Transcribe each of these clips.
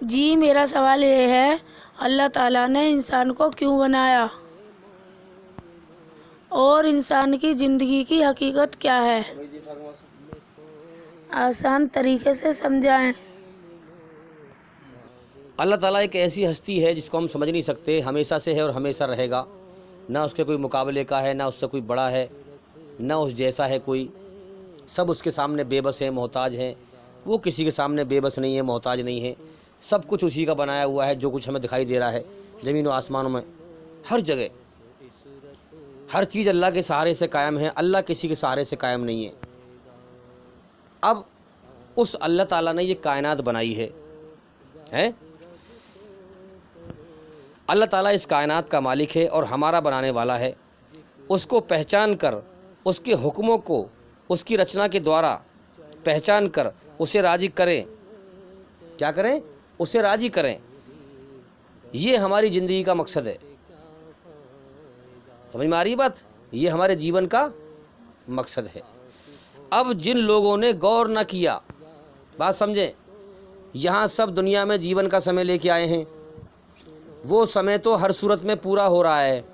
जी मेरा सवाल ये है, अल्लाह ताला ने इंसान को क्यों बनाया और इंसान की ज़िंदगी की हकीकत क्या है? आसान तरीके से समझाएं। अल्लाह ताला एक ऐसी हस्ती है जिसको हम समझ नहीं सकते, हमेशा से है और हमेशा रहेगा। ना उसके कोई मुकाबले का है, ना उससे कोई बड़ा है, ना उस जैसा है कोई। सब उसके सामने बेबस हैं, मोहताज हैं। वो किसी के सामने बेबस नहीं है, मोहताज नहीं है। सब कुछ उसी का बनाया हुआ है। जो कुछ हमें दिखाई दे रहा है ज़मीन व आसमानों में, हर जगह हर चीज़ अल्लाह के सहारे से कायम है। अल्लाह किसी के सहारे से कायम नहीं है। अब उस अल्लाह ताला ने ये कायनात बनाई है, हैं? अल्लाह ताला इस कायनात का मालिक है और हमारा बनाने वाला है। उसको पहचान कर, उसके हुक्मों को उसकी रचना के द्वारा पहचान कर उसे राज़ी करें। क्या करें? उसे राज़ी करें। ये हमारी ज़िंदगी का मकसद है। समझ में आ रही है बात? ये हमारे जीवन का मकसद है। अब जिन लोगों ने गौर न किया, बात समझें, यहाँ सब दुनिया में जीवन का समय लेके आए हैं। वो समय तो हर सूरत में पूरा हो रहा है।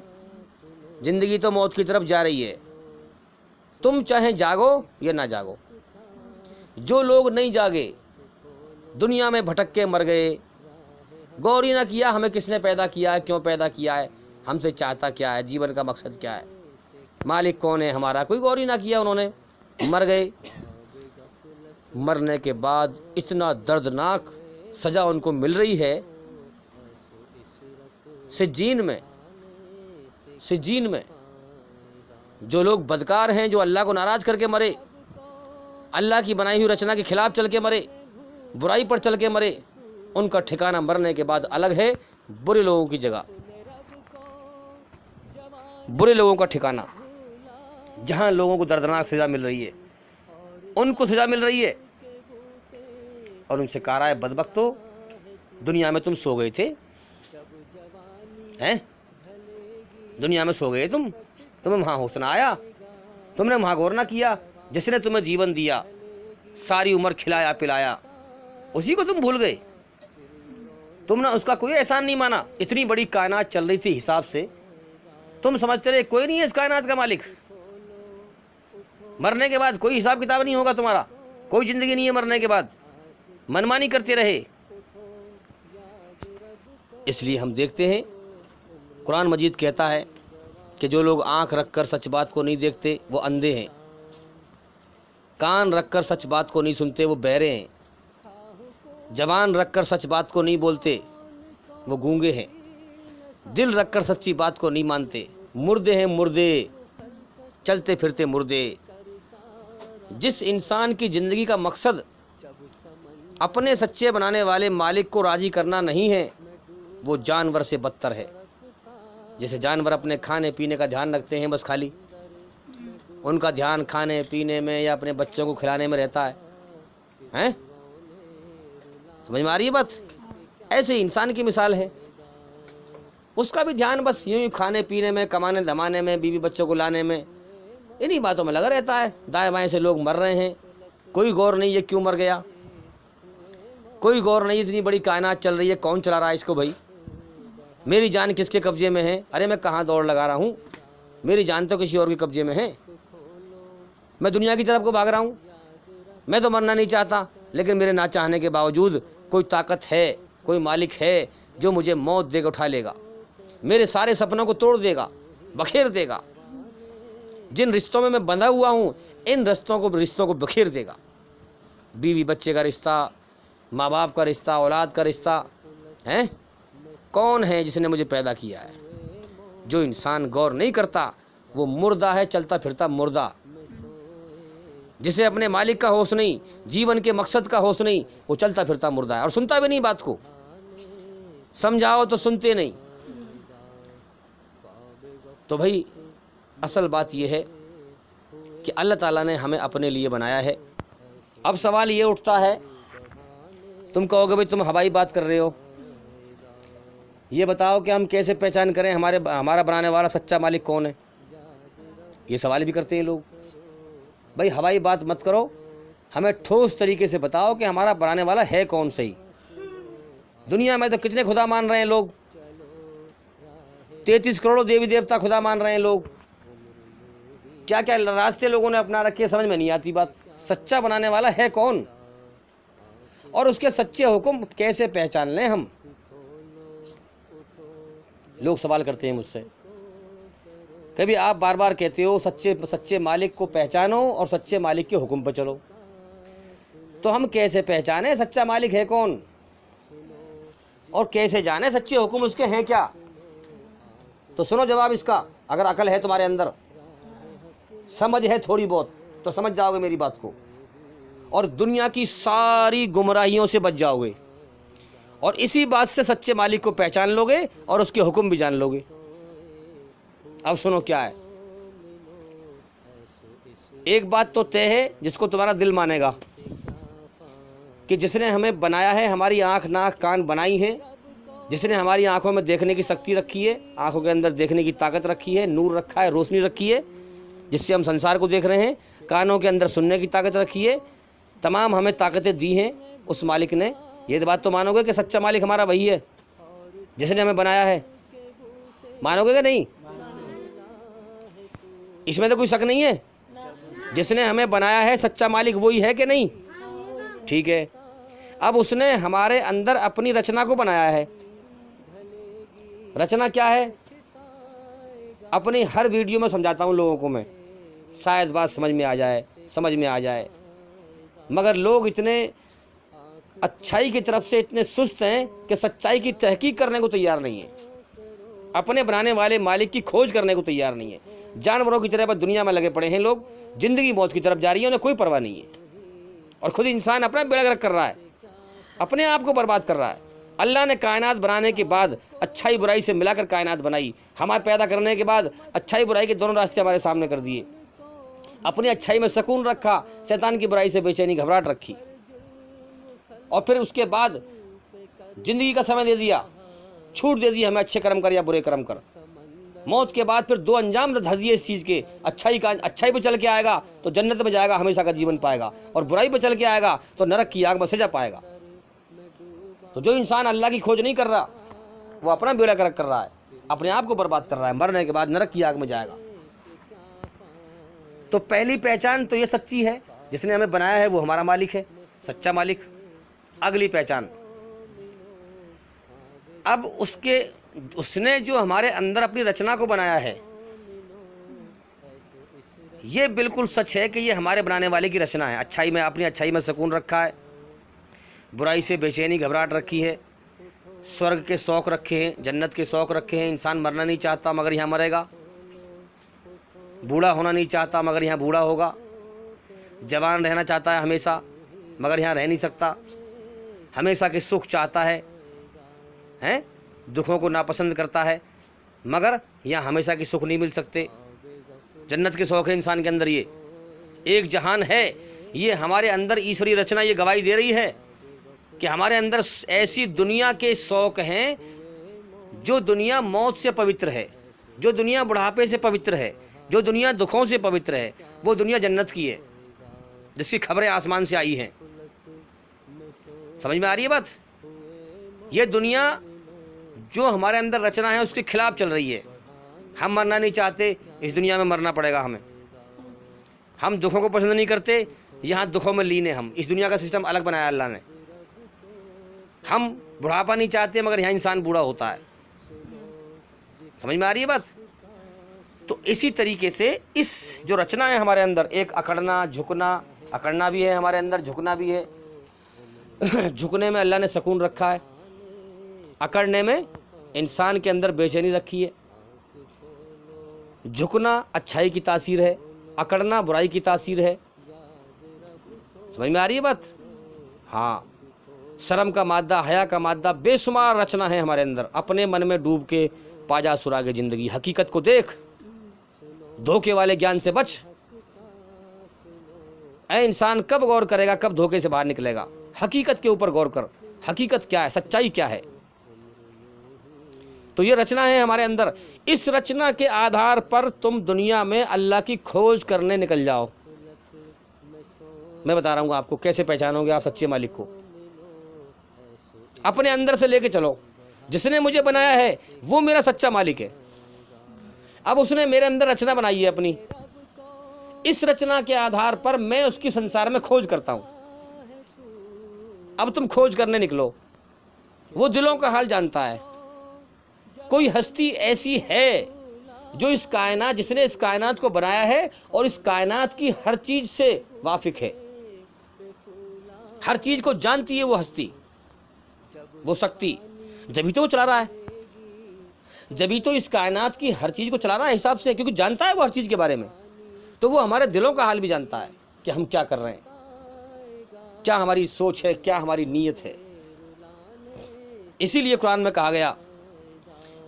ज़िंदगी तो मौत की तरफ जा रही है। तुम चाहे जागो या ना जागो। जो लोग नहीं जागे, दुनिया में भटक के मर गए, गौर ही ना किया हमें किसने पैदा किया है, क्यों पैदा किया है, हमसे चाहता क्या है, जीवन का मकसद क्या है, मालिक कौन है हमारा, कोई गौर ही ना किया। उन्होंने मर गए। मरने के बाद इतना दर्दनाक सज़ा उनको मिल रही है। सिज्जीन में जो लोग बदकार हैं, जो अल्लाह को नाराज़ करके मरे, अल्लाह की बनाई हुई रचना के खिलाफ चल के मरे, बुराई पर चल के मरे, उनका ठिकाना मरने के बाद अलग है। बुरे लोगों की जगह, बुरे लोगों का ठिकाना, जहाँ लोगों को दर्दनाक सज़ा मिल रही है, उनको सज़ा मिल रही है। और उनसे कह रहा है, बदबख्तो, दुनिया में तुम सो गए थे, हैं? दुनिया में सो गए तुम्हें वहाँ होश ना आया, तुमने वहाँ गौर ना किया। जिसने तुम्हें जीवन दिया, सारी उम्र खिलाया पिलाया, उसी को तुम भूल गए। तुमने उसका कोई एहसान नहीं माना। इतनी बड़ी कायनात चल रही थी हिसाब से, तुम समझते रहे कोई नहीं है इस कायनात का मालिक। मरने के बाद कोई हिसाब किताब नहीं होगा तुम्हारा, कोई ज़िंदगी नहीं है मरने के बाद। मनमानी करते रहे। इसलिए हम देखते हैं, कुरान मजीद कहता है कि जो लोग आंख रखकर सच बात को नहीं देखते वो अंधे हैं, कान रखकर सच बात को नहीं सुनते वो बहरे हैं, जबान रखकर सच बात को नहीं बोलते वो गूंगे हैं, दिल रखकर सच्ची बात को नहीं मानते मुर्दे हैं मुर्दे, चलते फिरते मुर्दे। जिस इंसान की ज़िंदगी का मकसद अपने सच्चे बनाने वाले मालिक को राज़ी करना नहीं है, वो जानवर से बदतर है। जैसे जानवर अपने खाने पीने का ध्यान रखते हैं, बस खाली उनका ध्यान खाने पीने में या अपने बच्चों को खिलाने में रहता है, हैं? समझ में आ रही है बात? ऐसे इंसान की मिसाल है। उसका भी ध्यान बस यूं ही खाने पीने में, कमाने धमाने में, बीवी बच्चों को लाने में, इन्हीं बातों में लगा रहता है। दाएं बाएं से लोग मर रहे हैं, कोई गौर नहीं है क्यों मर गया, कोई गौर नहीं। इतनी बड़ी कायनात चल रही है, कौन चला रहा है इसको भाई? मेरी जान किसके कब्जे में है? अरे मैं कहाँ दौड़ लगा रहा हूँ, मेरी जान तो किसी और के कब्जे में है। मैं दुनिया की तरफ को भाग रहा हूँ। मैं तो मरना नहीं चाहता, लेकिन मेरे ना चाहने के बावजूद कोई ताकत है, कोई मालिक है जो मुझे मौत देकर उठा लेगा, मेरे सारे सपनों को तोड़ देगा, बखेर देगा। जिन रिश्तों में मैं बंधा हुआ हूँ, इन रिश्तों को बखेर देगा। बीवी बच्चे का रिश्ता, माँ बाप का रिश्ता, औलाद का रिश्ता, हैं? कौन है जिसने मुझे पैदा किया है? जो इंसान गौर नहीं करता वो मुर्दा है, चलता फिरता मुर्दा। जिसे अपने मालिक का होश नहीं, जीवन के मकसद का होश नहीं, वो चलता फिरता मुर्दा है और सुनता भी नहीं बात को। समझाओ तो सुनते नहीं। तो भाई असल बात यह है कि अल्लाह ताला ने हमें अपने लिए बनाया है। अब सवाल ये उठता है, तुम कहोगे भाई तुम हवाई बात कर रहे हो, ये बताओ कि हम कैसे पहचान करें हमारा बनाने वाला सच्चा मालिक कौन है? ये सवाल भी करते हैं लोग। भाई हवाई बात मत करो, हमें ठोस तरीके से बताओ कि हमारा बनाने वाला है कौन सही। दुनिया में तो कितने खुदा मान रहे हैं लोग, 33 करोड़ देवी देवता खुदा मान रहे हैं लोग। क्या क्या रास्ते लोगों ने अपना रखे, समझ में नहीं आती बात। सच्चा बनाने वाला है कौन, और उसके सच्चे हुक्म कैसे पहचान लें हम? लोग सवाल करते हैं मुझसे। कभी आप बार बार कहते हो सच्चे मालिक को पहचानो और सच्चे मालिक के हुक्म पर चलो, तो हम कैसे पहचाने सच्चा मालिक है कौन, और कैसे जाने सच्चे हुक्म उसके हैं क्या? तो सुनो जवाब इसका। अगर अकल है तुम्हारे अंदर, समझ है थोड़ी बहुत, तो समझ जाओगे मेरी बात को, और दुनिया की सारी गुमराहियों से बच जाओगे, और इसी बात से सच्चे मालिक को पहचान लोगे और उसके हुक्म भी जान लोगे। अब सुनो क्या है। एक बात तो तय है जिसको तुम्हारा दिल मानेगा, कि जिसने हमें बनाया है, हमारी आँख नाक कान बनाई है, जिसने हमारी आंखों में देखने की शक्ति रखी है, आंखों के अंदर देखने की ताकत रखी है, नूर रखा है, रोशनी रखी है जिससे हम संसार को देख रहे हैं, कानों के अंदर सुनने की ताकत रखी है, तमाम हमें ताकतें दी हैं उस मालिक ने। ये बात तो मानोगे कि सच्चा मालिक हमारा वही है जिसने हमें बनाया है? मानोगे कि नहीं? इसमें तो कोई शक नहीं है। जिसने हमें बनाया है सच्चा मालिक वही है कि नहीं? ठीक है। अब उसने हमारे अंदर अपनी रचना को बनाया है। रचना क्या है? अपनी हर वीडियो में समझाता हूँ लोगों को मैं, शायद बात समझ में आ जाए, मगर लोग इतने अच्छाई की तरफ से इतने सुस्त हैं कि सच्चाई की तहकीक करने को तैयार नहीं है, अपने बनाने वाले मालिक की खोज करने को तैयार नहीं है। जानवरों की तरह बस दुनिया में लगे पड़े हैं लोग, ज़िंदगी मौत की तरफ जा रही है, उन्हें कोई परवाह नहीं है। और खुद इंसान अपना बेड़ा गर्क कर रहा है, अपने आप को बर्बाद कर रहा है। अल्लाह ने कायनात बनाने के बाद अच्छाई बुराई से मिलाकर कायनात बनाई, हमारे पैदा करने के बाद अच्छाई बुराई के दोनों रास्ते हमारे सामने कर दिए, अपनी अच्छाई में सुकून रखा, शैतान की बुराई से बेचैनी घबराहट रखी, और फिर उसके बाद ज़िंदगी का समय दे दिया, छूट दे दी हमें, अच्छे कर्म कर या बुरे कर्म कर। मौत के बाद फिर दो अंजाम धर दिए इस चीज़ के, अच्छाई पे चल के आएगा तो जन्नत में जाएगा, हमेशा का जीवन पाएगा, और बुराई पे चल के आएगा तो नरक की आग में सजा पाएगा। तो जो इंसान अल्लाह की खोज नहीं कर रहा वो अपना बेड़ा गर्क कर रहा है, अपने आप को बर्बाद कर रहा है, मरने के बाद नरक की आग में जाएगा। तो पहली पहचान तो ये सच्ची है, जिसने हमें बनाया है वो हमारा मालिक है, सच्चा मालिक। अगली पहचान, अब उसने जो हमारे अंदर अपनी रचना को बनाया है, ये बिल्कुल सच है कि ये हमारे बनाने वाले की रचना है। अच्छाई में, अपनी अच्छाई में सुकून रखा है, बुराई से बेचैनी घबराहट रखी है, स्वर्ग के शौक़ रखे हैं, जन्नत के शौक़ रखे हैं। इंसान मरना नहीं चाहता मगर यहाँ मरेगा, बूढ़ा होना नहीं चाहता मगर यहाँ बूढ़ा होगा, जवान रहना चाहता है हमेशा मगर यहाँ रह नहीं सकता, हमेशा के सुख चाहता है, दुखों को नापसंद करता है, मगर यहाँ हमेशा के सुख नहीं मिल सकते। जन्नत के शौक़ है इंसान के अंदर, ये एक जहान है। ये हमारे अंदर ईश्वरीय रचना ये गवाही दे रही है कि हमारे अंदर ऐसी दुनिया के शौक़ हैं, जो दुनिया मौत से पवित्र है, जो दुनिया बुढ़ापे से पवित्र है, जो दुनिया दुखों से पवित्र है, वो दुनिया जन्नत की है, जिसकी खबरें आसमान से आई हैं। समझ में आ रही है बात? ये दुनिया जो हमारे अंदर रचना है उसके खिलाफ चल रही है। हम मरना नहीं चाहते, इस दुनिया में मरना पड़ेगा हमें। हम दुखों को पसंद नहीं करते, यहाँ दुखों में लीन है हम। इस दुनिया का सिस्टम अलग बनाया अल्लाह ने। हम बुढ़ापा नहीं चाहते मगर यहाँ इंसान बूढ़ा होता है। समझ में आ रही है बात? तो इसी तरीके से इस जो रचना है हमारे अंदर, एक अकड़ना झुकना, अकड़ना भी है हमारे अंदर, झुकना भी है। झुकने में अल्लाह ने सुकून रखा है, अकड़ने में इंसान के अंदर बेचैनी रखी है। झुकना अच्छाई की तासीर है, अकड़ना बुराई की तासीर है। समझ में आ रही है बात? हाँ, शर्म का मादा, हया का मादा, बेशुमार रचना है हमारे अंदर। अपने मन में डूब के पाजा सुरागे ज़िंदगी, हकीकत को देख, धोखे वाले ज्ञान से बच। ऐ इंसान कब गौर करेगा, कब धोखे से बाहर निकलेगा? हकीकत के ऊपर गौर कर, हकीकत क्या है, सच्चाई क्या है। तो ये रचना है हमारे अंदर। इस रचना के आधार पर तुम दुनिया में अल्लाह की खोज करने निकल जाओ। मैं बता रहा हूँ आपको कैसे पहचानोगे आप सच्चे मालिक को। अपने अंदर से लेके चलो। जिसने मुझे बनाया है वो मेरा सच्चा मालिक है। अब उसने मेरे अंदर रचना बनाई है अपनी, इस रचना के आधार पर मैं उसकी संसार में खोज करता हूं। अब तुम खोज करने निकलो। वो दिलों का हाल जानता है। कोई हस्ती ऐसी है जो इस कायनात, जिसने इस कायनात को बनाया है और इस कायनात की हर चीज से वाकिफ है, हर चीज को जानती है वो हस्ती, वो शक्ति। जभी तो वो चला रहा है, जभी तो इस कायनात की हर चीज को चला रहा है हिसाब से, क्योंकि जानता है वो हर चीज के बारे में। तो वो हमारे दिलों का हाल भी जानता है कि हम क्या कर रहे हैं, क्या हमारी सोच है, क्या हमारी नीयत है। इसीलिए कुरान में कहा गया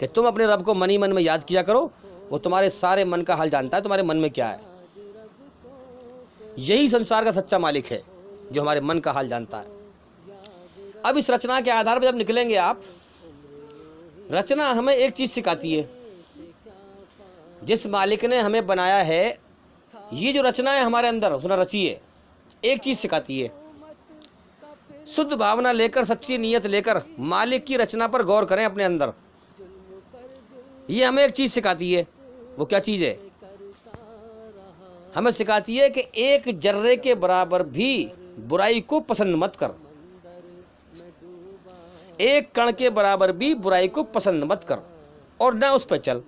कि तुम अपने रब को मन ही मन में याद किया करो, वो तुम्हारे सारे मन का हाल जानता है, तुम्हारे मन में क्या है। यही संसार का सच्चा मालिक है जो हमारे मन का हाल जानता है। अब इस रचना के आधार पर जब निकलेंगे आप, रचना हमें एक चीज सिखाती है। जिस मालिक ने हमें बनाया है, ये जो रचना है हमारे अंदर उसने रची है, एक चीज सिखाती है। शुद्ध भावना लेकर, सच्ची नीयत लेकर मालिक की रचना पर गौर करें अपने अंदर। ये हमें एक चीज सिखाती है। वो क्या चीज है? हमें सिखाती है कि एक जर्रे के बराबर भी बुराई को पसंद मत कर, एक कण के बराबर भी बुराई को पसंद मत कर और ना उस पर चल।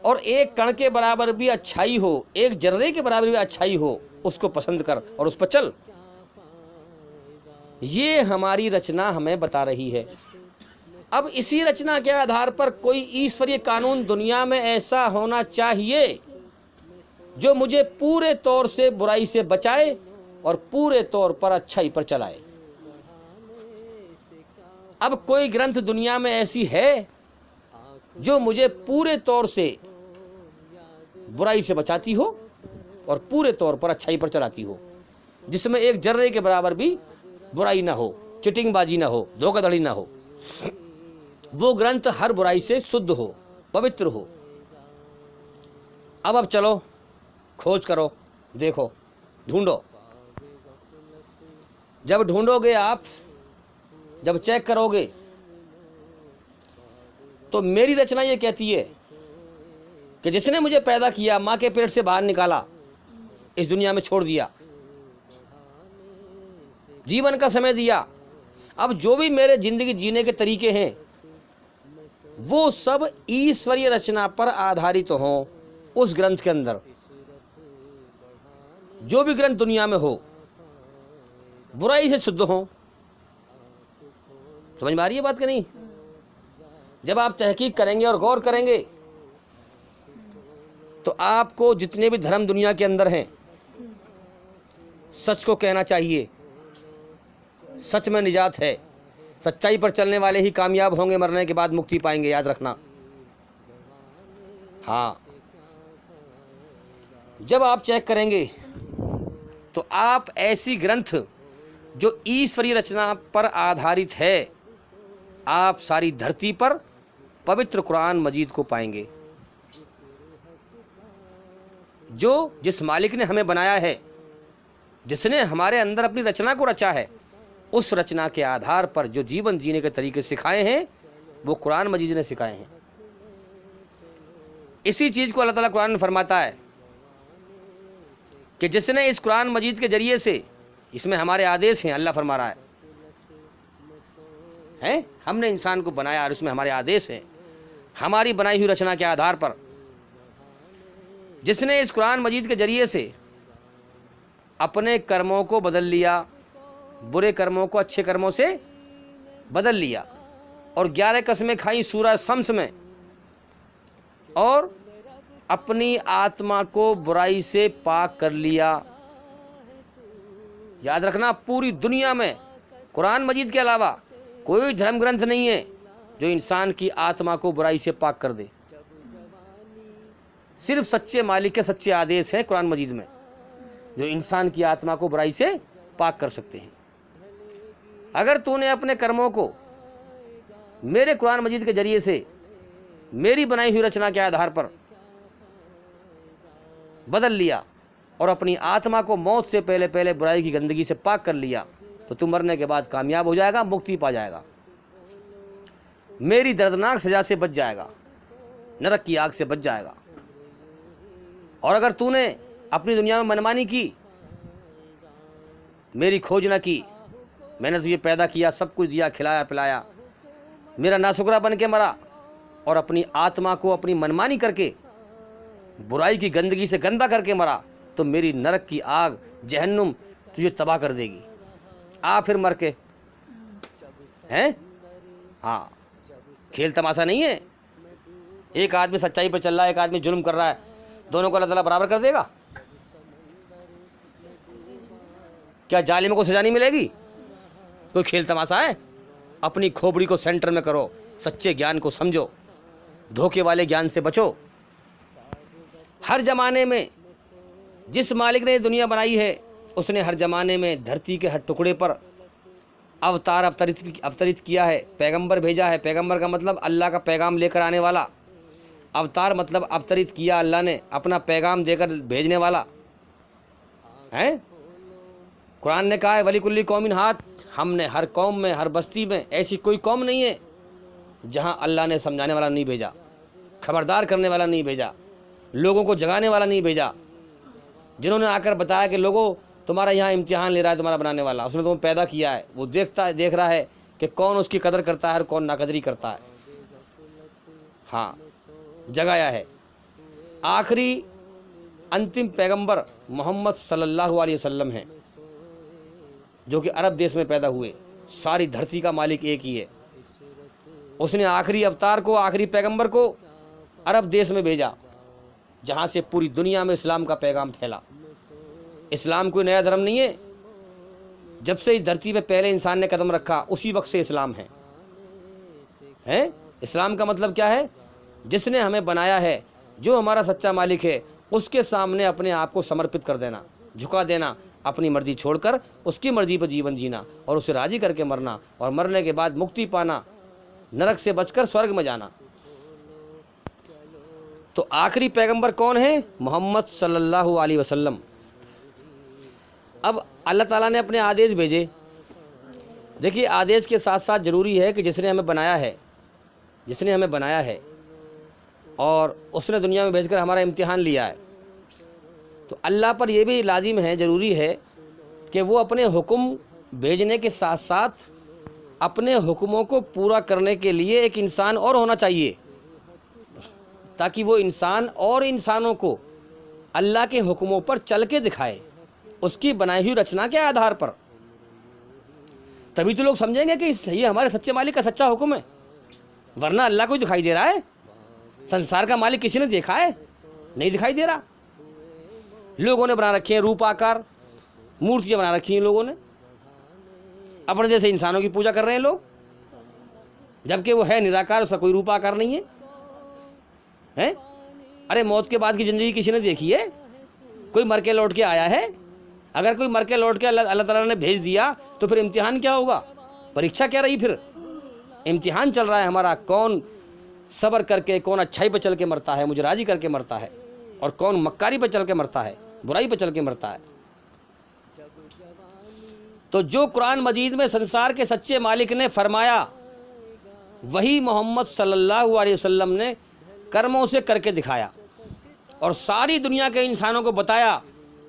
और एक कण के बराबर भी अच्छाई हो, एक जर्रे के बराबर भी अच्छाई हो, उसको पसंद कर और उस पर चल। ये हमारी रचना हमें बता रही है। अब इसी रचना के आधार पर कोई ईश्वरीय कानून दुनिया में ऐसा होना चाहिए जो मुझे पूरे तौर से बुराई से बचाए और पूरे तौर पर अच्छाई पर चलाए। अब कोई ग्रंथ दुनिया में ऐसी है जो मुझे पूरे तौर से बुराई से बचाती हो और पूरे तौर पर अच्छाई पर चलाती हो, जिसमें एक जर्रे के बराबर भी बुराई ना हो, चिटिंगबाजी ना हो, धोखाधड़ी ना हो। वो ग्रंथ हर बुराई से शुद्ध हो, पवित्र हो। अब चलो, खोज करो, देखो, ढूंढो। जब ढूंढोगे आप, जब चेक करोगे, तो मेरी रचना ये कहती है कि जिसने मुझे पैदा किया, मां के पेट से बाहर निकाला, इस दुनिया में छोड़ दिया, जीवन का समय दिया, अब जो भी मेरे जिंदगी जीने के तरीके हैं वो सब ईश्वरीय रचना पर आधारित हों। उस ग्रंथ के अंदर जो भी ग्रंथ दुनिया में हो, बुराई से शुद्ध हो। समझ में आ रही है बात कि नहीं? जब आप तहकीक करेंगे और गौर करेंगे तो आपको जितने भी धर्म दुनिया के अंदर हैं, सच को कहना चाहिए। सच में निजात है। सच्चाई पर चलने वाले ही कामयाब होंगे, मरने के बाद मुक्ति पाएंगे, याद रखना। हाँ, जब आप चेक करेंगे तो आप ऐसी ग्रंथ जो ईश्वरीय रचना पर आधारित है, आप सारी धरती पर पवित्र कुरान मजीद को पाएंगे, जो जिस मालिक ने हमें बनाया है, जिसने हमारे अंदर अपनी रचना को रचा है, उस रचना के आधार पर जो जीवन जीने के तरीके सिखाए हैं वो कुरान मजीद ने सिखाए हैं। इसी चीज को अल्लाह ताला कुरान में फरमाता है कि जिसने इस कुरान मजीद के जरिए से, इसमें हमारे आदेश हैं, अल्लाह फरमा रहा है हमने इंसान को बनाया और इसमें हमारे आदेश हैं, हमारी बनाई हुई रचना के आधार पर। जिसने इस कुरान मजीद के जरिए से अपने कर्मों को बदल लिया, बुरे कर्मों को अच्छे कर्मों से बदल लिया, और 11 कसमें खाई सूरह शम्स में, और अपनी आत्मा को बुराई से पाक कर लिया। याद रखना, पूरी दुनिया में कुरान मजीद के अलावा कोई धर्म ग्रंथ नहीं है जो इंसान की आत्मा को बुराई से पाक कर दे। सिर्फ सच्चे मालिक के सच्चे आदेश हैं कुरान मजीद में जो इंसान की आत्मा को बुराई से पाक कर सकते हैं। अगर तूने अपने कर्मों को मेरे कुरान मजीद के जरिए से, मेरी बनाई हुई रचना के आधार पर बदल लिया और अपनी आत्मा को मौत से पहले पहले बुराई की गंदगी से पाक कर लिया, तो तू मरने के बाद कामयाब हो जाएगा, मुक्ति पा जाएगा, मेरी दर्दनाक सज़ा से बच जाएगा, नरक की आग से बच जाएगा। और अगर तूने अपनी दुनिया में मनमानी की, मेरी खोज न की, मैंने तुझे पैदा किया, सब कुछ दिया, खिलाया पिलाया, मेरा नाशुक्रा बन के मरा और अपनी आत्मा को अपनी मनमानी करके बुराई की गंदगी से गंदा करके मरा, तो मेरी नरक की आग जहन्नुम तुझे तबाह कर देगी। आ फिर मर के हैं। हाँ, खेल तमाशा नहीं है। एक आदमी सच्चाई पे चल रहा है, एक आदमी जुल्म कर रहा है, दोनों को अल्लाह ताला बराबर कर देगा? क्या जालिम को सजा नहीं मिलेगी? कोई खेल तमाशा है? अपनी खोपड़ी को सेंटर में करो, सच्चे ज्ञान को समझो, धोखे वाले ज्ञान से बचो। हर जमाने में जिस मालिक ने दुनिया बनाई है, उसने हर जमाने में धरती के हर टुकड़े पर अवतार अवतरित किया है, पैगंबर भेजा है। पैगंबर का मतलब अल्लाह का पैगाम लेकर आने वाला, अवतार मतलब अवतरित किया अल्लाह ने, अपना पैगाम देकर भेजने वाला है। कुरान ने कहा है वलिकुल्ली कौमिन हाथ, हमने हर कौम में, हर बस्ती में ऐसी कोई कौम नहीं है जहां अल्लाह ने समझाने वाला नहीं भेजा, खबरदार करने वाला नहीं भेजा, लोगों को जगाने वाला नहीं भेजा, जिन्होंने आकर बताया कि लोगों तुम्हारा यहाँ इम्तिहान ले रहा है तुम्हारा बनाने वाला, उसने तुम्हें पैदा किया है, वो देख रहा है कि कौन उसकी कदर करता है और कौन नाकदरी करता है। हाँ, जगाया है। आखिरी अंतिम पैगंबर मोहम्मद सल्लल्लाहु अलैहि वसल्लम हैं, जो कि अरब देश में पैदा हुए। सारी धरती का मालिक एक ही है। उसने आखिरी अवतार को, आखिरी पैगंबर को अरब देश में भेजा, जहाँ से पूरी दुनिया में इस्लाम का पैगाम फैला। इस्लाम कोई नया धर्म नहीं है, जब से इस धरती पे पहले इंसान ने कदम रखा उसी वक्त से इस्लाम है। इस्लाम का मतलब क्या है? जिसने हमें बनाया है, जो हमारा सच्चा मालिक है, उसके सामने अपने आप को समर्पित कर देना, झुका देना, अपनी मर्जी छोड़कर उसकी मर्जी पर जीवन जीना और उसे राजी करके मरना, और मरने के बाद मुक्ति पाना, नरक से बचकर स्वर्ग में जाना। तो आखिरी पैगंबर कौन है? मोहम्मद सल्लल्लाहु अलैहि वसल्लम। अब अल्लाह ताला ने अपने आदेश भेजे। देखिए, आदेश के साथ साथ ज़रूरी है कि जिसने हमें बनाया है और उसने दुनिया में भेजकर हमारा इम्तिहान लिया है, तो अल्लाह पर यह भी लाजिम है, ज़रूरी है कि वो अपने हुक्म भेजने के साथ साथ अपने हुक्मों को पूरा करने के लिए एक इंसान और होना चाहिए, ताकि वो इंसान और इंसानों को अल्लाह के हुक्मों पर चल के दिखाए, उसकी बनाई हुई रचना के आधार पर। तभी तो लोग समझेंगे कि ये हमारे सच्चे मालिक का सच्चा हुक्म है, वरना अल्लाह को दिखाई दे रहा है। संसार का मालिक किसी ने देखा है? नहीं दिखाई दे रहा। लोगों ने बना रखी हैं रूप आकार, मूर्तियाँ बना रखी हैं लोगों ने, अपने जैसे इंसानों की पूजा कर रहे हैं लोग, जबकि वो है निराकार, उसका कोई रूप आकार नहीं है। अरे मौत के बाद की ज़िंदगी किसी ने देखी है? कोई मर के लौट के आया है? अगर कोई मर के लौट के अल्लाह ताला ने भेज दिया तो फिर इम्तिहान क्या होगा? परीक्षा क्या रही? फिर इम्तिहान चल रहा है हमारा, कौन सब्र करके, कौन अच्छाई पर चल के मरता है, मुझे राजी करके मरता है, और कौन मक्कारी पर चल के मरता है, बुराई पर चल के मरता है। तो जो कुरान मजीद में संसार के सच्चे मालिक ने फरमाया, वही मोहम्मद सल्लल्लाहु अलैहि वसल्लम ने कर्मों से करके दिखाया और सारी दुनिया के इंसानों को बताया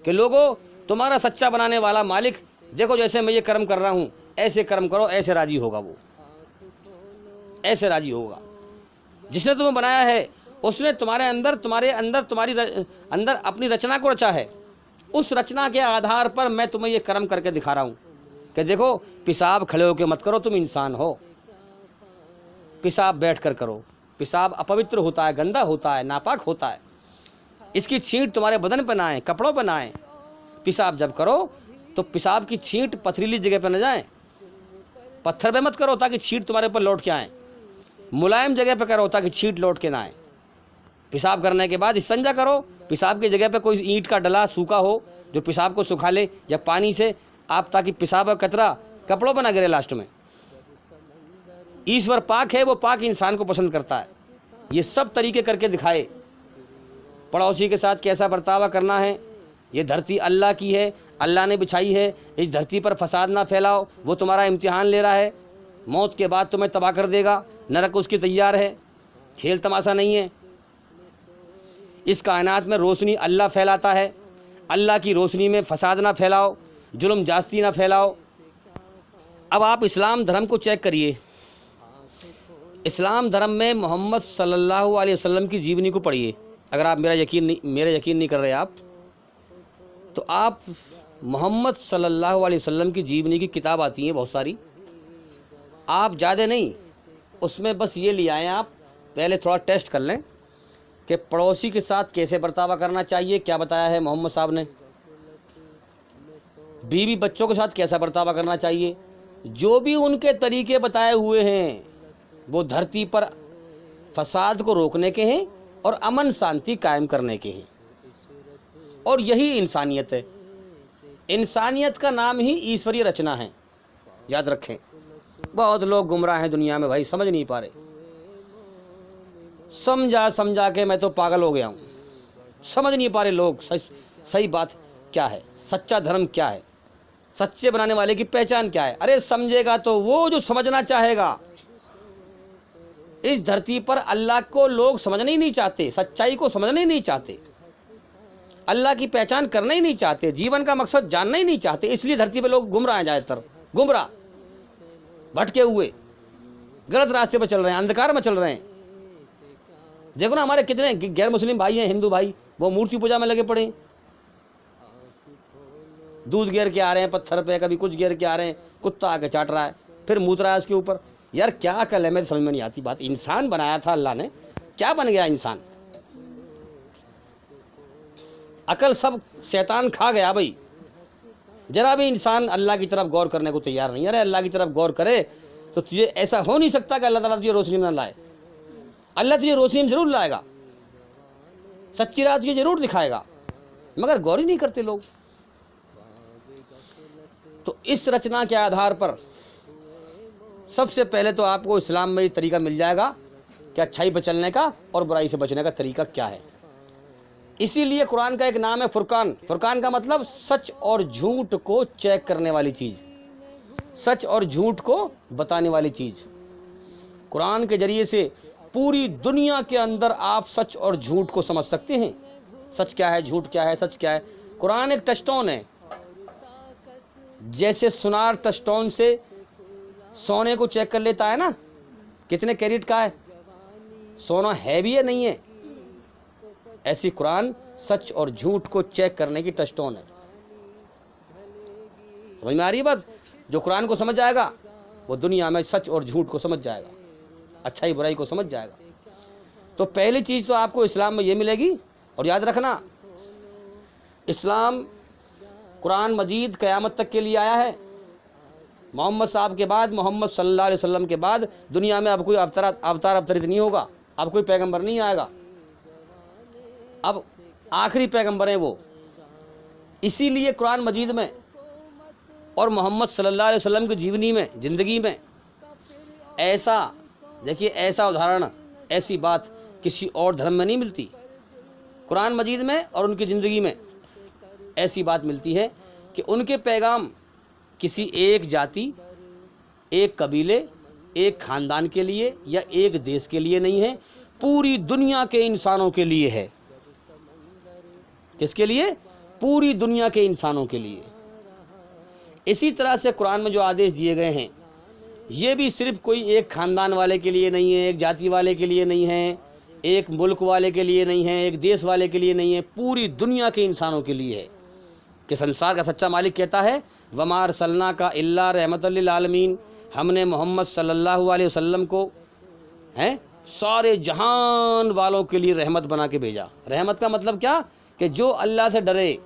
कि लोगों, तुम्हारा सच्चा बनाने वाला मालिक देखो, जैसे मैं ये कर्म कर रहा हूँ, ऐसे कर्म करो, ऐसे राजी होगा, वो ऐसे राजी होगा। जिसने तुम्हें बनाया है उसने तुम्हारे अंदर तुम्हारी अंदर अपनी रचना को रचा है। उस रचना के आधार पर मैं तुम्हें ये कर्म करके दिखा रहा हूँ कि देखो, पेशाब खड़े होकर मत करो, तुम इंसान हो। पेशाब बैठ कर करो। पेशाब अपवित्र होता है, गंदा होता है, नापाक होता है। इसकी छींट तुम्हारे बदन पर ना आए, कपड़ों पर ना आए। पेशाब जब करो तो पेशाब की छींट पथरीली जगह पर न जाए, पत्थर पे मत करो ताकि छींट तुम्हारे ऊपर लौट के आए। मुलायम जगह पे करो ताकि छींट लौट के ना आए। पेशाब करने के बाद इस्तिंजा करो। पेशाब की जगह पे कोई ईंट का डला सूखा हो जो पेशाब को सुखा ले, या पानी से आप, ताकि पेशाब का कतरा कपड़ों पर ना गिरे लास्ट में। ईश्वर पाक है, वो पाक इंसान को पसंद करता है। ये सब तरीके करके दिखाए। पड़ोसी के साथ कैसा बर्ताव करना है, ये धरती अल्लाह की है, अल्लाह ने बिछाई है, इस धरती पर फसाद ना फैलाओ, वो तुम्हारा इम्तिहान ले रहा है, मौत के बाद तुम्हें तबाह कर देगा, नरक उसकी तैयार है, खेल तमाशा नहीं है। इस कायनात में रोशनी अल्लाह फैलाता है, अल्लाह की रोशनी में फसाद ना फैलाओ, जुल्म जास्ती ना फैलाओ। अब आप इस्लाम धर्म को चेक करिए। इस्लाम धर्म में मोहम्मद सल्लल्लाहु अलैहि वसल्लम की जीवनी को पढ़िए। अगर आप मेरा यकीन नहीं कर रहे आप, तो आप मोहम्मद सल्लल्लाहु अलैहि वसल्लम की जीवनी की किताब आती हैं बहुत सारी, आप ज़्यादा नहीं, उसमें बस ये ले आएँ, आप पहले थोड़ा टेस्ट कर लें कि पड़ोसी के साथ कैसे बर्तावा करना चाहिए, क्या बताया है मोहम्मद साहब ने, बीवी बच्चों के साथ कैसा बर्तावा करना चाहिए। जो भी उनके तरीके बताए हुए हैं वो धरती पर फसाद को रोकने के हैं और अमन शांति कायम करने के हैं, और यही इंसानियत है। इंसानियत का नाम ही ईश्वरीय रचना है, याद रखें। बहुत लोग गुमराह हैं दुनिया में भाई, समझ नहीं पा रहे। समझा के मैं तो पागल हो गया हूँ, समझ नहीं पा रहे लोग सही बात क्या है, सच्चा धर्म क्या है, सच्चे बनाने वाले की पहचान क्या है। अरे समझेगा तो वो जो समझना चाहेगा। इस धरती पर अल्लाह को लोग समझना ही नहीं चाहते, सच्चाई को समझना ही नहीं चाहते, अल्लाह की पहचान करना ही नहीं चाहते, जीवन का मकसद जानना ही नहीं चाहते। इसलिए धरती पर लोग गुमराह हैं, ज़्यादातर गुमराह, भटके हुए, गलत रास्ते पर चल रहे हैं, अंधकार में चल रहे हैं। देखो ना हमारे कितने गैर मुस्लिम भाई हैं, हिंदू भाई, वो मूर्ति पूजा में लगे पड़े हैं, दूध गिर के आ रहे हैं पत्थर पे, कभी कुछ गिर के आ रहे हैं, कुत्ता आके चाट रहा है, फिर मूत रहा है उसके ऊपर। यार क्या अकल है, मेरे समझ में नहीं आती बात। इंसान बनाया था अल्लाह ने, क्या बन गया इंसान? अकल सब शैतान खा गया भाई। जरा भी इंसान अल्लाह की तरफ गौर करने को तैयार नहीं। अरे अल्लाह की तरफ गौर करे तो तुझे ऐसा हो नहीं सकता कि अल्लाह ताला तुझे रोशनी में ना लाए। अल्लाह तुझे रोशनी में जरूर लाएगा, सच्ची राह तुझे जरूर दिखाएगा, मगर गौर ही नहीं करते लोग। तो इस रचना के आधार पर सबसे पहले तो आपको इस्लाम में ये तरीका मिल जाएगा कि अच्छाई पर चलने का और बुराई से बचने का तरीका क्या है। इसीलिए कुरान का एक नाम है फुरकान। फुरकान का मतलब सच और झूठ को चेक करने वाली चीज़, सच और झूठ को बताने वाली चीज़। कुरान के जरिए से पूरी दुनिया के अंदर आप सच और झूठ को समझ सकते हैं। सच क्या है, झूठ क्या है, सच क्या है। कुरान एक टचस्टोन है, जैसे सुनार टचस्टोन से सोने को चेक कर लेता है ना, कितने कैरेट का है, सोना है भी है नहीं है, ऐसी कुरान सच और झूठ को चेक करने की टचस्टोन है। समझ में आ रही है बात? जो कुरान को समझ जाएगा वो दुनिया में सच और झूठ को समझ जाएगा, अच्छाई बुराई को समझ जाएगा। तो पहली चीज़ तो आपको इस्लाम में ये मिलेगी। और याद रखना, इस्लाम कुरान मजीद क़यामत तक के लिए आया है। मोहम्मद साहब के बाद, मोहम्मद सल्लल्लाहु अलैहि वसल्लम के बाद दुनिया में अब कोई अवतार अवतरित नहीं होगा, अब कोई पैगंबर नहीं आएगा, अब आखिरी पैगंबर हैं वो। इसीलिए कुरान मजीद में और मोहम्मद सल्लल्लाहु अलैहि वसल्लम की जीवनी में, ज़िंदगी में ऐसा, देखिए ऐसा उदाहरण, ऐसी बात किसी और धर्म में नहीं मिलती। कुरान मजीद में और उनकी ज़िंदगी में ऐसी बात मिलती है कि उनके पैगाम किसी एक जाति, एक कबीले, एक ख़ानदान के लिए या एक देश के लिए नहीं है, पूरी दुनिया के इंसानों के लिए है। किसके लिए? पूरी दुनिया के इंसानों के लिए। इसी तरह से कुरान में जो आदेश दिए गए हैं ये भी सिर्फ कोई एक ख़ानदान वाले के लिए नहीं है, एक जाति वाले के लिए नहीं है, एक मुल्क वाले के लिए नहीं है, एक देश वाले के लिए नहीं है, पूरी दुनिया के इंसानों के लिए है। कि संसार का सच्चा मालिक कहता है, वमा अरसलना का इल्ला रहमतल लिल आलमीन, हमने मोहम्मद सल्लल्लाहु अलैहि वसल्लम को हैं सारे जहान वालों के लिए रहमत बना के भेजा। रहमत का मतलब क्या? कि जो अल्लाह से डरे,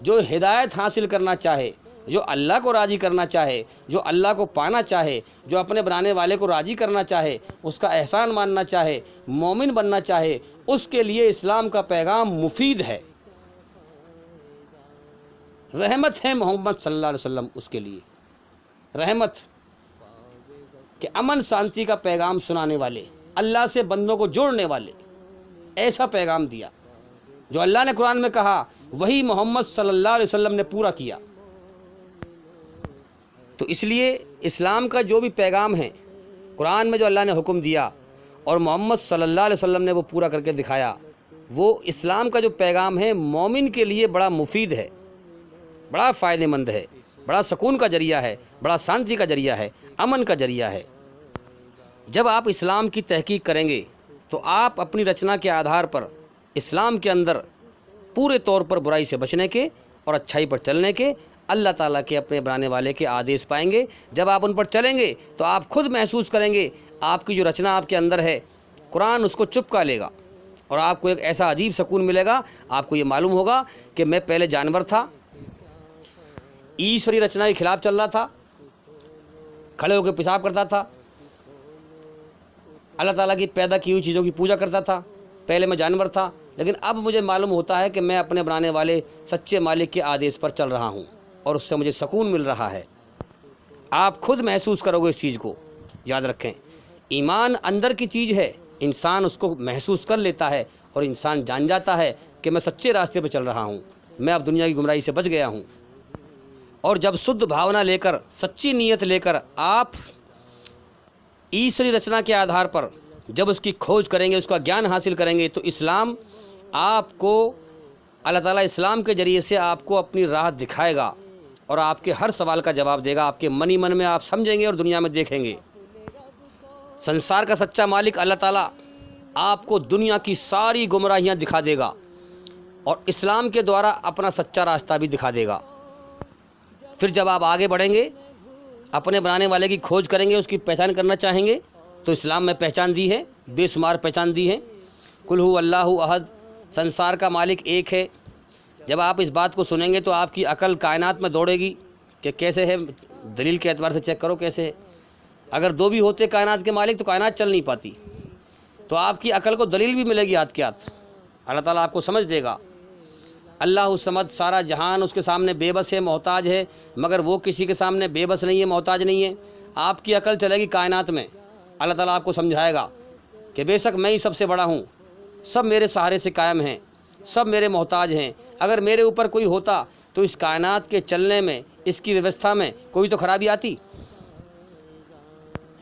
जो हिदायत हासिल करना चाहे, जो अल्लाह को राज़ी करना चाहे, जो अल्लाह को पाना चाहे, जो अपने बनाने वाले को राज़ी करना चाहे, उसका एहसान मानना चाहे, मोमिन बनना चाहे, उसके लिए इस्लाम का पैगाम मुफीद है, रहमत है। मोहम्मद सल्लल्लाहु अलैहि वसल्लम उसके लिए रहमत कि अमन शांति का पैगाम सुनाने वाले, अल्लाह से बंदों को जोड़ने वाले, ऐसा पैगाम दिया जो अल्लाह ने कुरान में कहा वही मोहम्मद सल्लल्लाहु अलैहि वसल्लम ने पूरा किया। तो इसलिए इस्लाम का जो भी पैगाम है, कुरान में जो अल्लाह ने हुक्म दिया और मोहम्मद सल्लल्लाहु अलैहि वसल्लम ने वो पूरा करके दिखाया, वो इस्लाम का जो पैगाम है मोमिन के लिए बड़ा मुफीद है, बड़ा फ़ायदेमंद है, बड़ा सुकून का ज़रिया है, बड़ा शांति का ज़रिया है, अमन का ज़रिया है। जब आप इस्लाम की तहकीक करेंगे तो आप अपनी रचना के आधार पर इस्लाम के अंदर पूरे तौर पर बुराई से बचने के और अच्छाई पर चलने के, अल्लाह ताला के अपने बनाने वाले के आदेश पाएंगे। जब आप उन पर चलेंगे तो आप खुद महसूस करेंगे आपकी जो रचना आपके अंदर है, कुरान उसको चुपका लेगा और आपको एक ऐसा अजीब सुकून मिलेगा। आपको ये मालूम होगा कि मैं पहले जानवर था, ईश्वरी रचना के खिलाफ चल रहा था, खड़े होकर पेशाब करता था, अल्लाह ताला की पैदा की हुई चीज़ों की पूजा करता था। पहले मैं जानवर था, लेकिन अब मुझे मालूम होता है कि मैं अपने बनाने वाले सच्चे मालिक के आदेश पर चल रहा हूँ और उससे मुझे सुकून मिल रहा है। आप खुद महसूस करोगे इस चीज़ को। याद रखें, ईमान अंदर की चीज़ है, इंसान उसको महसूस कर लेता है और इंसान जान जाता है कि मैं सच्चे रास्ते पर चल रहा हूँ, मैं अब दुनिया की गुमराही से बच गया हूँ। और जब शुद्ध भावना लेकर, सच्ची नीयत लेकर आप ईश्वरी रचना के आधार पर जब उसकी खोज करेंगे, उसका ज्ञान हासिल करेंगे, तो इस्लाम आपको, अल्लाह ताला इस्लाम के ज़रिए से आपको अपनी राह दिखाएगा और आपके हर सवाल का जवाब देगा। आपके मनी मन में आप समझेंगे और दुनिया में देखेंगे। संसार का सच्चा मालिक अल्लाह ताला आपको दुनिया की सारी गुमराहियाँ दिखा देगा और इस्लाम के द्वारा अपना सच्चा रास्ता भी दिखा देगा। फिर जब आप आगे बढ़ेंगे, अपने बनाने वाले की खोज करेंगे, उसकी पहचान करना चाहेंगे, तो इस्लाम में पहचान दी है, बेशुमार पहचान दी है। कुल हु अल्लाहु अहद, संसार का मालिक एक है। जब आप इस बात को सुनेंगे तो आपकी अकल कायनात में दौड़ेगी कि कैसे है, दलील के एतबार से चेक करो कैसे है। अगर दो भी होते कायनात के मालिक तो कायनात चल नहीं पाती। तो आपकी अकल को दलील भी मिलेगी हाथ के हाथ, अल्लाह ताला आपको समझ देगा। अल्लाह समद, सारा जहान उसके सामने बेबस है, मोहताज है, मगर वो किसी के सामने बेबस नहीं है, मोहताज नहीं है। आपकी अकल चलेगी कायनात में, अल्लाह ताला आपको समझाएगा कि बेशक मैं ही सबसे बड़ा हूँ, सब मेरे सहारे से कायम हैं, सब मेरे मोहताज हैं। अगर मेरे ऊपर कोई होता तो इस कायनात के चलने में, इसकी व्यवस्था में कोई तो खराबी आती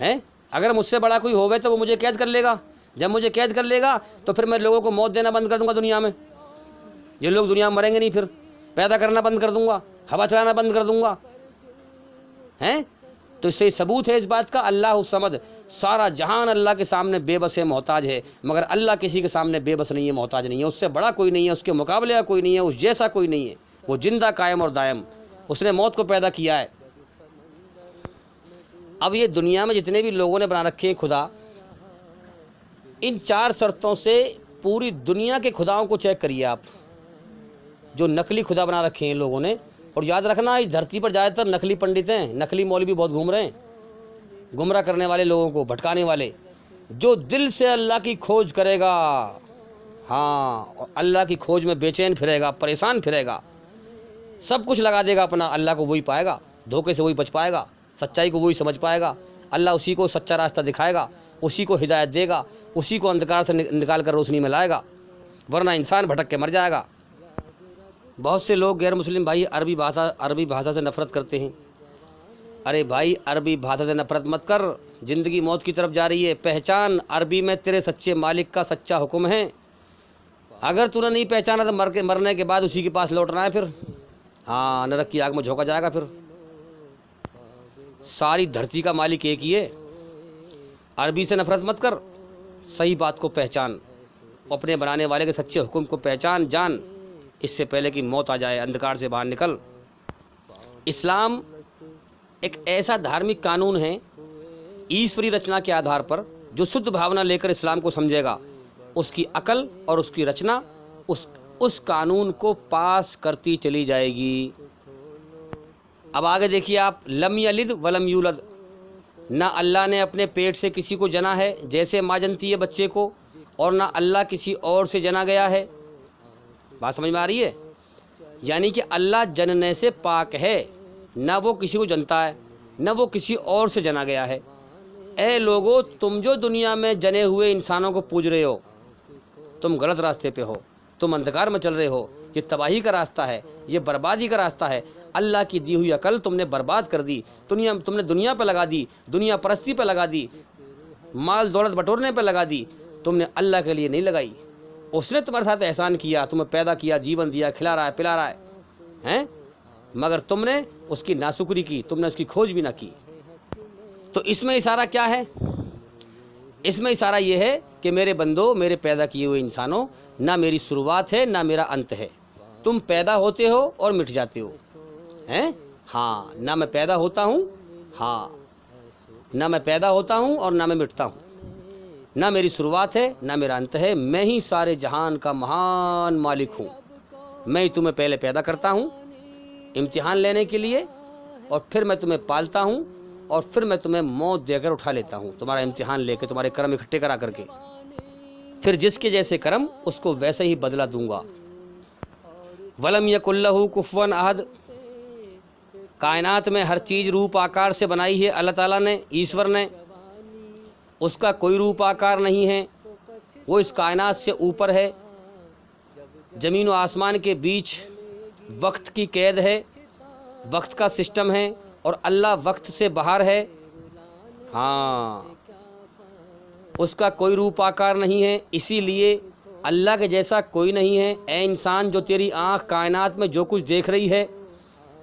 है। अगर मुझसे बड़ा कोई होवे तो वो मुझे कैद कर लेगा। जब मुझे कैद कर लेगा तो फिर मैं लोगों को मौत देना बंद कर दूंगा दुनिया में। ये लोग दुनिया में मरेंगे नहीं, फिर पैदा करना बंद कर दूंगा, हवा चलाना बंद कर दूंगा, हैं। तो इससे सबूत है इस बात का, अल्लाह समद, सारा जहान अल्लाह के सामने बेबस है, मोहताज है, मगर अल्लाह किसी के सामने बेबस नहीं है, मोहताज नहीं है। उससे बड़ा कोई नहीं है, उसके मुकाबले का कोई नहीं है, उस जैसा कोई नहीं है। वो जिंदा, कायम और दायम, उसने मौत को पैदा किया है। अब ये दुनिया में जितने भी लोगों ने बना रखे हैं खुदा, इन 4 शर्तों से पूरी दुनिया के खुदाओं को चेक करिए आप, जो नकली खुदा बना रखे हैं लोगों ने। और याद रखना, इस धरती पर ज़्यादातर नकली पंडित हैं, नकली मौलवी बहुत घूम रहे हैं, गुमराह करने वाले, लोगों को भटकाने वाले। जो दिल से अल्लाह की खोज करेगा, हाँ, और अल्लाह की खोज में बेचैन फिरेगा, परेशान फिरेगा, सब कुछ लगा देगा अपना, अल्लाह को वही पाएगा, धोखे से वही बच पाएगा, सच्चाई को वही समझ पाएगा। अल्लाह उसी को सच्चा रास्ता दिखाएगा, उसी को हिदायत देगा, उसी को अंधकार से निकाल कर रोशनी में लाएगा, वरना इंसान भटक के मर जाएगा। बहुत से लोग गैर मुस्लिम भाई अरबी भाषा से नफ़रत करते हैं। अरे भाई, अरबी भाषा से नफ़रत मत कर, ज़िंदगी मौत की तरफ जा रही है। पहचान, अरबी में तेरे सच्चे मालिक का सच्चा हुक्म है। अगर तूने नहीं पहचाना तो मरने के बाद उसी के पास लौटना है। फिर हाँ, नरक की आग में झोंका जाएगा। फिर सारी धरती का मालिक एक ही है। अरबी से नफ़रत मत कर, सही बात को पहचान, अपने बनाने वाले के सच्चे हुक्म को पहचान, जान, इससे पहले कि मौत आ जाए। अंधकार से बाहर निकल। इस्लाम एक ऐसा धार्मिक कानून है, ईश्वरी रचना के आधार पर, जो शुद्ध भावना लेकर इस्लाम को समझेगा, उसकी अकल और उसकी रचना उस कानून को पास करती चली जाएगी। अब आगे देखिए आप, लम यलिद वलम यूलद, ना अल्लाह ने अपने पेट से किसी को जना है जैसे माँ जनती है बच्चे को, और ना अल्लाह किसी और से जना गया है। बात समझ में आ रही है? यानी कि अल्लाह जनने से पाक है, ना वो किसी को जनता है, ना वो किसी और से जना गया है। ए लोगो, तुम जो दुनिया में जने हुए इंसानों को पूज रहे हो, तुम गलत रास्ते पे हो, तुम अंधकार में चल रहे हो। ये तबाही का रास्ता है, ये बर्बादी का रास्ता है। अल्लाह की दी हुई अकल तुमने बर्बाद कर दी, तुमने दुनिया पे लगा दी, दुनिया परस्ती पे लगा दी, माल दौलत बटोरने पे लगा दी, तुमने अल्लाह के लिए नहीं लगाई। उसने तुम्हारे साथ एहसान किया, तुम्हें पैदा किया, जीवन दिया, खिला रहा है, पिला रहा है, हैं? मगर तुमने उसकी नाशुक्री की, तुमने उसकी खोज भी ना की। तो इसमें इशारा क्या है? इसमें इशारा ये है कि मेरे बंदो, मेरे पैदा किए हुए इंसानों, ना मेरी शुरुआत है ना मेरा अंत है। तुम पैदा होते हो और मिट जाते हो, हैं? हाँ, ना मैं पैदा होता हूँ, हाँ, ना मैं पैदा होता हूँ और ना मैं मिटता हूँ, ना मेरी शुरुआत है ना मेरा अंत है। मैं ही सारे जहान का महान मालिक हूँ। मैं ही तुम्हें पहले पैदा करता हूँ इम्तिहान लेने के लिए, और फिर मैं तुम्हें पालता हूँ, और फिर मैं तुम्हें मौत देकर उठा लेता हूँ, तुम्हारा इम्तिहान लेके, तुम्हारे कर्म इकट्ठे करा करके। फिर जिसके जैसे कर्म उसको वैसे ही बदला दूंगा। वलम यकुल्लहु कुफुवन अहद। कायनात में हर चीज़ रूप आकार से बनाई है अल्लाह ताला ने, ईश्वर ने। उसका कोई रूप आकार नहीं है, वो इस कायनात से ऊपर है। ज़मीन व आसमान के बीच वक्त की कैद है, वक्त का सिस्टम है, और अल्लाह वक्त से बाहर है। हाँ, उसका कोई रूप आकार नहीं है, इसीलिए अल्लाह के जैसा कोई नहीं है। ए इंसान, जो तेरी आँख कायनात में जो कुछ देख रही है,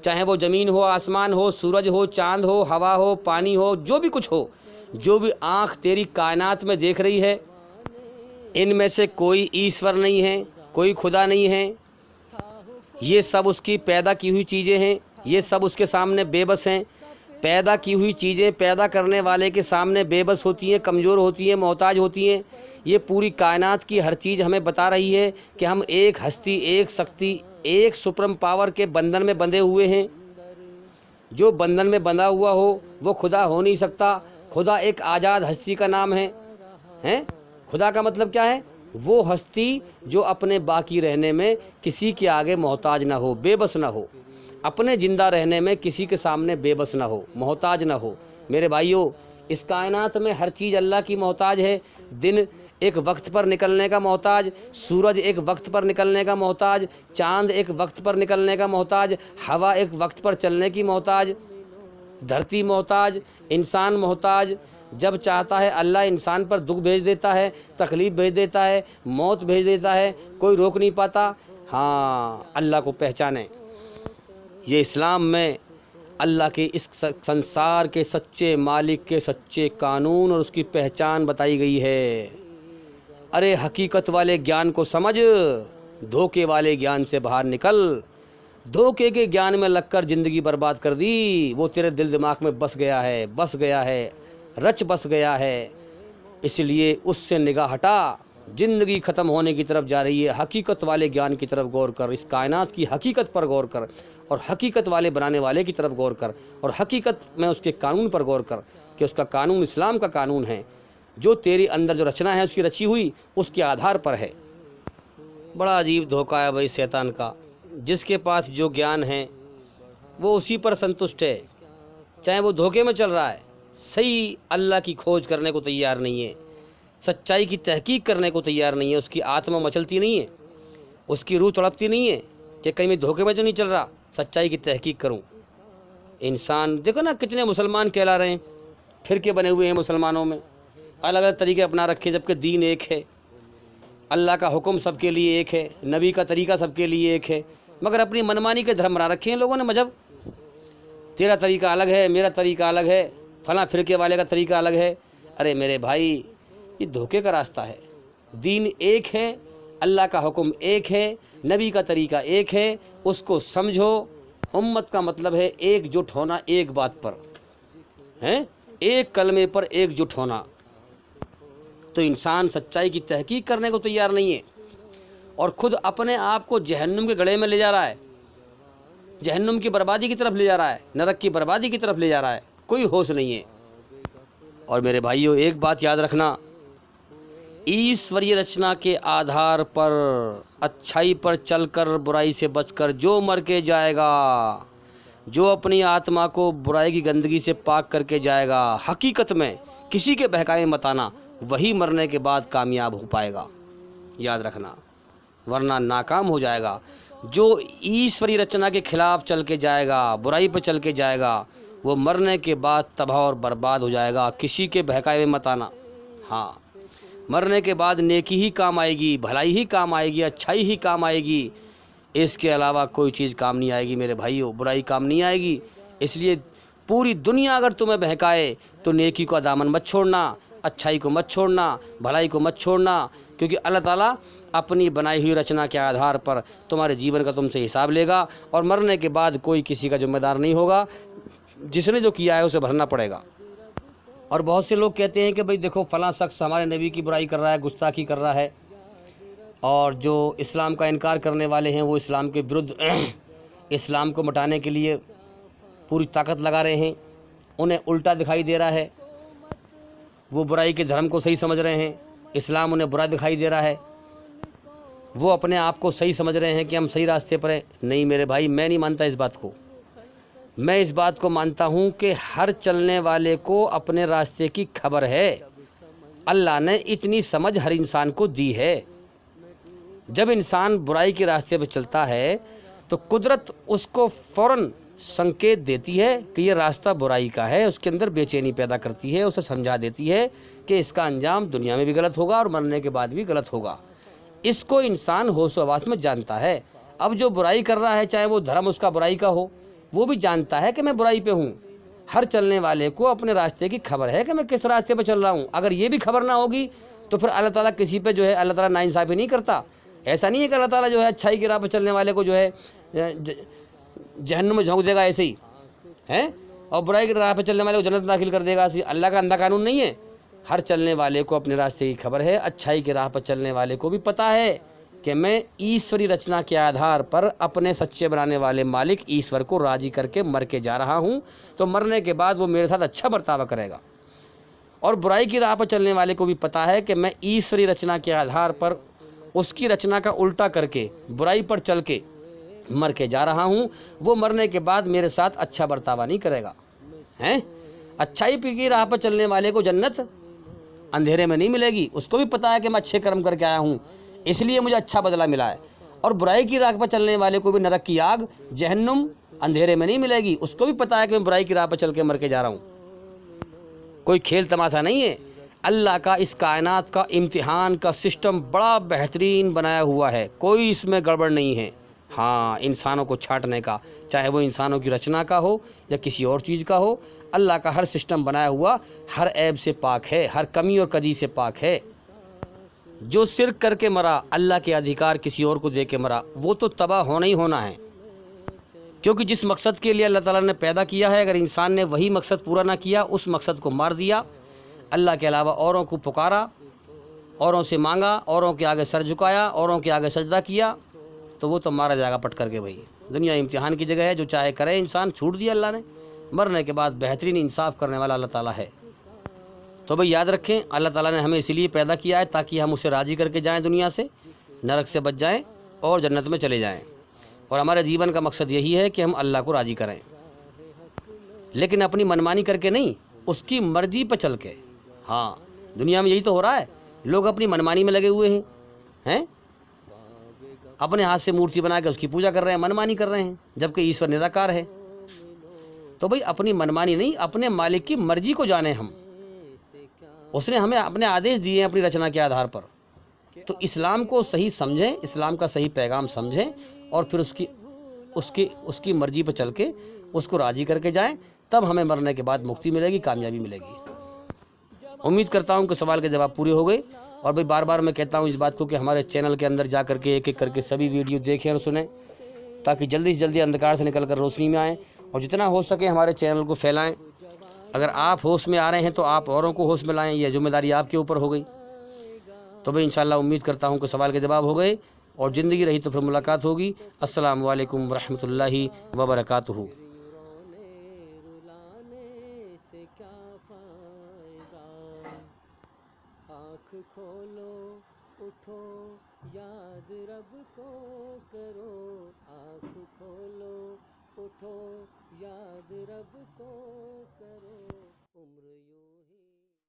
चाहे वो ज़मीन हो, आसमान हो, सूरज हो, चाँद हो, हवा हो, पानी हो, जो भी कुछ हो, जो भी आँख तेरी कायनात में देख रही है, इनमें से कोई ईश्वर नहीं है, कोई खुदा नहीं है। ये सब उसकी पैदा की हुई चीज़ें हैं, ये सब उसके सामने बेबस हैं। पैदा की हुई चीज़ें पैदा करने वाले के सामने बेबस होती हैं, कमज़ोर होती हैं, मोहताज होती हैं। ये पूरी कायनात की हर चीज़ हमें बता रही है कि हम एक हस्ती, एक शक्ति, एक सुप्रीम पावर के बंधन में बंधे हुए हैं। जो बंधन में बंधा हुआ हो वो खुदा हो नहीं सकता। खुदा एक आज़ाद हस्ती का नाम है, हैं? खुदा का मतलब क्या है? वो हस्ती जो अपने बाकी रहने में किसी के आगे मोहताज ना हो, बेबस ना हो, अपने ज़िंदा रहने में किसी के सामने बेबस ना हो, मोहताज ना हो। मेरे भाइयों, इस कायनात में हर चीज़ अल्लाह की मोहताज है। दिन एक वक्त पर निकलने का मोहताज, सूरज एक वक्त पर निकलने का मोहताज, चाँद एक वक्त पर निकलने का मोहताज, हवा एक वक्त पर चलने की मोहताज, धरती मोहताज, इंसान मोहताज। जब चाहता है अल्लाह इंसान पर दुख भेज देता है, तकलीफ़ भेज देता है, मौत भेज देता है, कोई रोक नहीं पाता। हाँ, अल्लाह को पहचानें। ये इस्लाम में अल्लाह के इस संसार के सच्चे मालिक के सच्चे कानून और उसकी पहचान बताई गई है। अरे हकीकत वाले ज्ञान को समझ, धोखे वाले ज्ञान से बाहर निकल। धोखे के ज्ञान में लगकर ज़िंदगी बर्बाद कर दी, वो तेरे दिल दिमाग में बस गया है, रच बस गया है। इसलिए उससे निगाह हटा, ज़िंदगी ख़त्म होने की तरफ जा रही है। हकीकत वाले ज्ञान की तरफ गौर कर, इस कायनात की हकीकत पर गौर कर, और हकीकत वाले बनाने वाले की तरफ गौर कर, और हकीकत में उसके कानून पर गौर कर कि उसका कानून इस्लाम का कानून है। जो तेरे अंदर जो रचना है उसकी रची हुई उसके आधार पर है। बड़ा अजीब धोखा है भाई शैतान का। जिसके पास जो ज्ञान है वो उसी पर संतुष्ट है, चाहे वो धोखे में चल रहा है। सही अल्लाह की खोज करने को तैयार नहीं है, सच्चाई की तहकीक करने को तैयार नहीं है। उसकी आत्मा मचलती नहीं है, उसकी रूह तड़पती नहीं है कि कहीं मैं धोखे में तो नहीं चल रहा, सच्चाई की तहकीक करूं। इंसान देखो ना, कितने मुसलमान कहला रहे हैं, फिरके बने हुए हैं मुसलमानों में, अलग अलग तरीके अपना रखे, जबकि दीन एक है। अल्लाह का हुक्म सबके लिए एक है, नबी का तरीका सबके लिए एक है, मगर अपनी मनमानी के धर्म बना रखे हैं लोगों ने। मजहब, तेरा तरीका अलग है, मेरा तरीका अलग है, फलां फिरके वाले का तरीका अलग है। अरे मेरे भाई, ये धोखे का रास्ता है। दीन एक है, अल्लाह का हुक्म एक है, नबी का तरीका एक है, उसको समझो। उम्मत का मतलब है एकजुट होना, एक बात पर हैं, एक कलमे पर एकजुट होना। तो इंसान सच्चाई की तहकीक करने को तैयार नहीं है और ख़ुद अपने आप को जहन्नुम के गड़े में ले जा रहा है, जहन्नुम की बर्बादी की तरफ ले जा रहा है, नरक की बर्बादी की तरफ ले जा रहा है। कोई होश नहीं है। और मेरे भाइयों, एक बात याद रखना, ईश्वरीय रचना के आधार पर अच्छाई पर चलकर बुराई से बचकर जो मर के जाएगा, जो अपनी आत्मा को बुराई की गंदगी से पाक करके जाएगा, हकीकत में किसी के बहकावे मत आना, वही मरने के बाद कामयाब हो पाएगा। याद रखना, वरना नाकाम हो जाएगा। जो ईश्वरी रचना के खिलाफ चल के जाएगा, बुराई पर चल के जाएगा, वो मरने के बाद तबाह और बर्बाद हो जाएगा। किसी के बहकाए में मत आना। हाँ, मरने के बाद नेकी ही काम आएगी, भलाई ही काम आएगी, अच्छाई ही काम आएगी। इसके अलावा कोई चीज़ काम नहीं आएगी मेरे भाइयों, बुराई काम नहीं आएगी। इसलिए पूरी दुनिया अगर तुम्हें बहकाए तो नेकी का दामन मत छोड़ना, अच्छाई को मत छोड़ना, भलाई को मत छोड़ना, क्योंकि अल्लाह ताला अपनी बनाई हुई रचना के आधार पर तुम्हारे जीवन का तुमसे हिसाब लेगा और मरने के बाद कोई किसी का जिम्मेदार नहीं होगा। जिसने जो किया है उसे भरना पड़ेगा। और बहुत से लोग कहते हैं कि भाई देखो फ़लाँ शख्स हमारे नबी की बुराई कर रहा है, गुस्ताखी कर रहा है, और जो इस्लाम का इनकार करने वाले हैं वो इस्लाम के विरुद्ध इस्लाम को मिटाने के लिए पूरी ताकत लगा रहे हैं। उन्हें उल्टा दिखाई दे रहा है, वो बुराई के धर्म को सही समझ रहे हैं, इस्लाम उन्हें बुरा दिखाई दे रहा है, वो अपने आप को सही समझ रहे हैं कि हम सही रास्ते पर हैं। नहीं मेरे भाई, मैं नहीं मानता इस बात को। मैं इस बात को मानता हूँ कि हर चलने वाले को अपने रास्ते की खबर है। अल्लाह ने इतनी समझ हर इंसान को दी है। जब इंसान बुराई के रास्ते पर चलता है तो कुदरत उसको फ़ौरन संकेत देती है कि ये रास्ता बुराई का है, उसके अंदर बेचैनी पैदा करती है, उसे समझा देती है कि इसका अंजाम दुनिया में भी गलत होगा और मरने के बाद भी गलत होगा। इसको इंसान होश-ओ-हवास में जानता है। अब जो बुराई कर रहा है, चाहे वो धर्म उसका बुराई का हो, वो भी जानता है कि मैं बुराई पे हूँ। हर चलने वाले को अपने रास्ते की खबर है कि मैं किस रास्ते पर चल रहा हूँ। अगर ये भी खबर ना होगी तो फिर अल्लाह ताला किसी पे जो है अल्लाह ताला नाइंसाफ़ी नहीं करता। ऐसा नहीं है कि अल्लाह ताला जो है अच्छाई की राह पर चलने वाले को जो है जहन्नुम में झोंक देगा ऐसे ही हैं, और बुराई की राह पर चलने वाले को जन्नत में दाखिल कर देगा। ऐसी अल्लाह का अंधा कानून नहीं है। हर चलने वाले को अपने रास्ते की खबर है। अच्छाई की राह पर चलने वाले को भी पता है कि मैं ईश्वरी रचना के आधार पर अपने सच्चे बनाने वाले मालिक ईश्वर को राज़ी करके मर के जा रहा हूँ, तो मरने के बाद वो मेरे साथ अच्छा बर्ताव करेगा। और बुराई की राह पर चलने वाले को भी पता है कि मैं ईश्वरी रचना के आधार पर उसकी रचना का उल्टा करके बुराई पर चल के मर के जा रहा हूँ, वो मरने के बाद मेरे साथ अच्छा बर्तावा नहीं करेगा। हैं, अच्छाई की राह पर चलने वाले को जन्नत अंधेरे में नहीं मिलेगी। उसको भी पता है कि मैं अच्छे कर्म करके आया हूँ, इसलिए मुझे अच्छा बदला मिला है। और बुराई की राह पर चलने वाले को भी नरक की आग, जहन्नुम अंधेरे में नहीं मिलेगी। उसको भी पता है कि मैं बुराई की राह पर चल के मर के जा रहा हूँ। कोई खेल तमाशा नहीं है। अल्लाह का इस कायनात का इम्तिहान का सिस्टम बड़ा बेहतरीन बनाया हुआ है, कोई इसमें गड़बड़ नहीं है। हाँ, इंसानों को छांटने का, चाहे वो इंसानों की रचना का हो या किसी और चीज़ का हो, अल्लाह का हर सिस्टम बनाया हुआ हर ऐब से पाक है, हर कमी और कजी से पाक है। जो शिर्क करके मरा, अल्लाह के अधिकार किसी और को दे के मरा, वो तो तबाह होना ही होना है। क्योंकि जिस मकसद के लिए अल्लाह ताला ने पैदा किया है, अगर इंसान ने वही मकसद पूरा ना किया, उस मकसद को मार दिया, अल्लाह के अलावा औरों को पुकारा, औरों से मांगा, औरों के आगे सर झुकाया, औरों के आगे सजदा किया, तो वो तो मारा जाएगा पट करके। भाई दुनिया इम्तिहान की जगह है, जो चाहे करे इंसान। छूट दिया अल्लाह ने, मरने के बाद बेहतरीन इंसाफ करने वाला अल्लाह ताला है। तो भाई याद रखें, अल्लाह ताला ने हमें इसीलिए पैदा किया है ताकि हम उसे राज़ी करके जाएं, दुनिया से नरक से बच जाएं और जन्नत में चले जाएं। और हमारे जीवन का मकसद यही है कि हम अल्लाह को राज़ी करें, लेकिन अपनी मनमानी करके नहीं, उसकी मर्ज़ी पर चल के। हाँ, दुनिया में यही तो हो रहा है, लोग अपनी मनमानी में लगे हुए हैं, अपने हाथ से मूर्ति बना के उसकी पूजा कर रहे हैं, मनमानी कर रहे हैं, जबकि ईश्वर निराकार है। तो भाई अपनी मनमानी नहीं, अपने मालिक की मर्जी को जाने हम। उसने हमें अपने आदेश दिए हैं अपनी रचना के आधार पर। तो इस्लाम को सही समझें, इस्लाम का सही पैगाम समझें और फिर उसकी मर्जी पर चल के उसको राज़ी करके जाएं, तब हमें मरने के बाद मुक्ति मिलेगी, कामयाबी मिलेगी। उम्मीद करता हूं कि सवाल के जवाब पूरे हो गए। और भाई बार बार मैं कहता हूं इस बात को कि हमारे चैनल के अंदर जा करके एक एक करके सभी वीडियो देखें और सुनें, ताकि जल्दी से जल्दी अंधकार से निकल कर रोशनी में आएँ और जितना हो सके हमारे चैनल को फैलाएँ। अगर आप होश में आ रहे हैं तो आप औरों को होश में लाएँ, यह जिम्मेदारी आपके ऊपर हो गई। तो भाई इंशाअल्लाह उम्मीद करता हूँ कि सवाल के जवाब हो गए और ज़िंदगी रही तो फिर मुलाकात होगी। अस्सलामु अलैकुम वरहमतुल्लाहि वबरकातुहू। आँख खोलो उठो याद रब को करो, आँख खोलो उठो याद रब को करो, उम्र यूं